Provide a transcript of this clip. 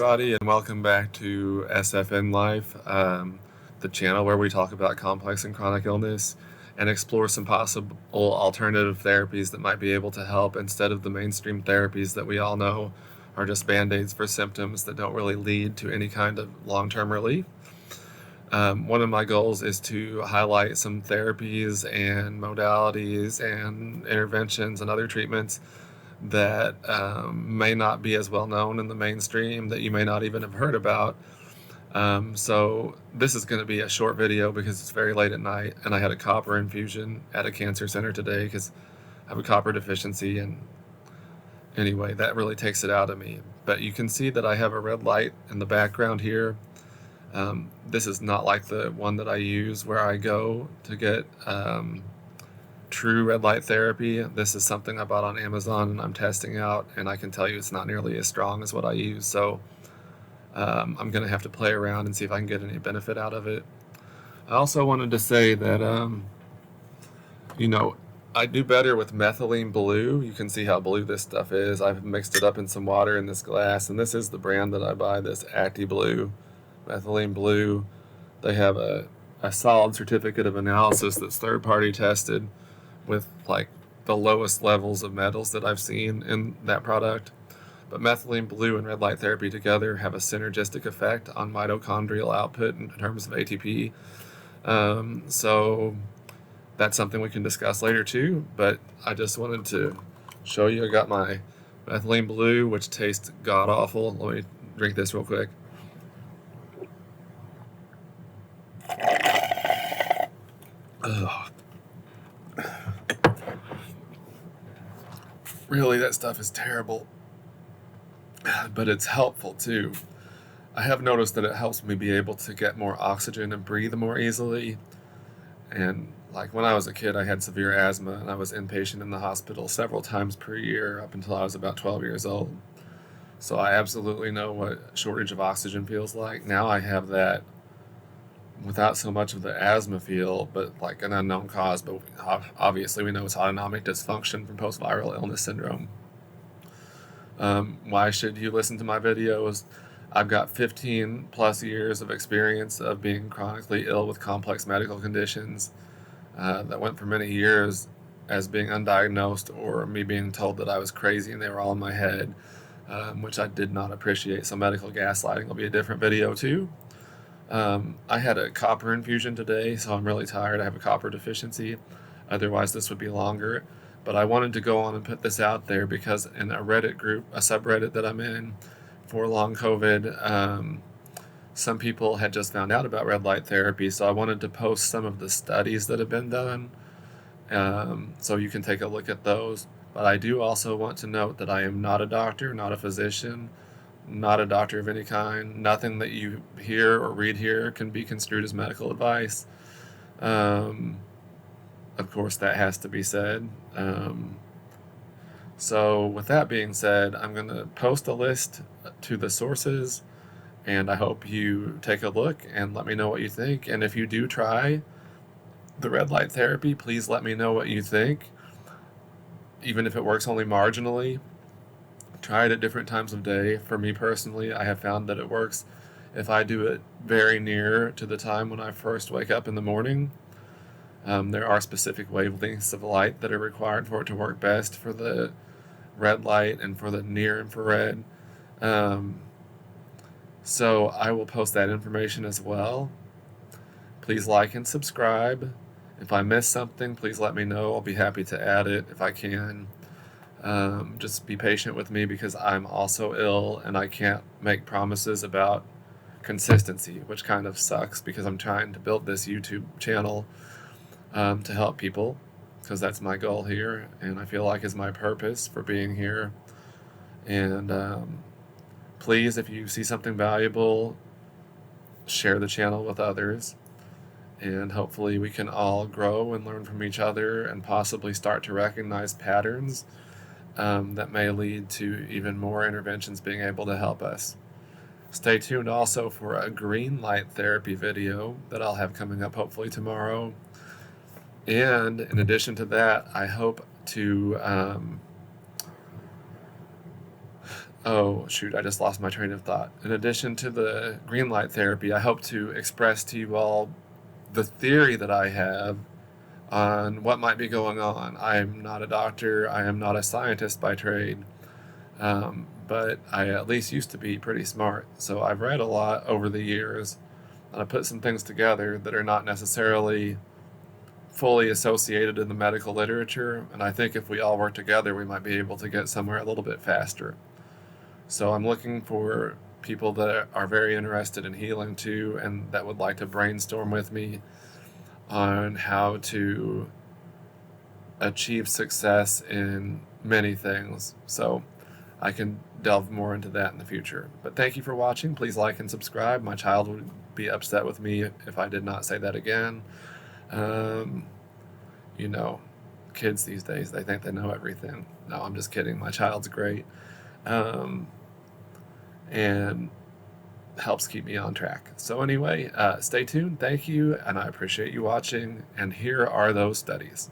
everybody, and welcome back to SFN Life, the channel where we talk about complex and chronic illness and explore some possible alternative therapies that might be able to help instead of the mainstream therapies that we all know are just band-aids for symptoms that don't really lead to any kind of long-term relief. One of my goals is to highlight some therapies and modalities and interventions and other treatments that may not be as well known in the mainstream, that you may not even have heard about. So this is going to be a short video because it's very late at night and I had a copper infusion at a cancer center today because I have a copper deficiency, and anyway, that really takes it out of me. But you can see that I have a red light in the background here. This is not like the one that I use where I go to get true red light therapy. This is something I bought on Amazon and I'm testing out, and I can tell you it's not nearly as strong as what I use. So I'm going to have to play around and see if I can get any benefit out of it. I also wanted to say that, I do better with methylene blue. You can see how blue this stuff is. I've mixed it up in some water in this glass, and this is the brand that I buy, this Acti Blue, methylene blue. They have a solid certificate of analysis that's third-party tested with like the lowest levels of metals that I've seen in that product. But methylene blue and red light therapy together have a synergistic effect on mitochondrial output in terms of ATP. So that's something we can discuss later too, but I just wanted to show you. I got my methylene blue, which tastes god-awful. Let me drink this real quick. Ugh. Really, that stuff is terrible, but it's helpful too. I have noticed that it helps me be able to get more oxygen and breathe more easily. And like when I was a kid, I had severe asthma and I was inpatient in the hospital several times per year up until I was about 12 years old. So I absolutely know what shortage of oxygen feels like. Now I have that without so much of the asthma feel, but like an unknown cause. But obviously we know it's autonomic dysfunction from post-viral illness syndrome. Why should you listen to my videos? I've got 15 plus years of experience of being chronically ill with complex medical conditions that went for many years as being undiagnosed, or me being told that I was crazy and they were all in my head, which I did not appreciate. So medical gaslighting will be a different video too. I had a copper infusion today, so I'm really tired. I have a copper deficiency. Otherwise this would be longer. But I wanted to go on and put this out there because in a Reddit group, a subreddit that I'm in for long COVID, some people had just found out about red light therapy. So I wanted to post some of the studies that have been done, so you can take a look at those. But I do also want to note that I am not a doctor, not a physician, not a doctor of any kind. Nothing that you hear or read here can be construed as medical advice. Of course, that has to be said. So with that being said, I'm going to post a list to the sources, and I hope you take a look and let me know what you think. And if you do try the red light therapy, please let me know what you think. Even if it works only marginally, try it at different times of day. For me personally, I have found that it works if I do it very near to the time when I first wake up in the morning. There are specific wavelengths of light that are required for it to work best for the red light and for the near infrared. So I will post that information as well. Please like and subscribe. If I miss something, please let me know. I'll be happy to add it if I can. Just be patient with me because I'm also ill and I can't make promises about consistency, which kind of sucks because I'm trying to build this YouTube channel to help people, because that's my goal here and I feel like is my purpose for being here. And please, if you see something valuable, share the channel with others, and hopefully we can all grow and learn from each other and possibly start to recognize patterns that may lead to even more interventions being able to help us. Stay tuned also for a green light therapy video that I'll have coming up hopefully tomorrow. And in addition to that, I hope to Oh, shoot, I just lost my train of thought. In addition to the green light therapy, I hope to express to you all the theory that I have on what might be going on. I am not a doctor, I am not a scientist by trade, but I at least used to be pretty smart. So I've read a lot over the years, and I put some things together that are not necessarily fully associated in the medical literature. And I think if we all work together, we might be able to get somewhere a little bit faster. So I'm looking for people that are very interested in healing too, and that would like to brainstorm with me on how to achieve success in many things. So I can delve more into that in the future. But thank you for watching. Please like and subscribe. My child would be upset with me if I did not say that again. Um, you know, kids these days, they think they know everything. No, I'm just kidding. My child's great. Um, and helps keep me on track. So anyway, stay tuned. Thank you, and I appreciate you watching. And here are those studies.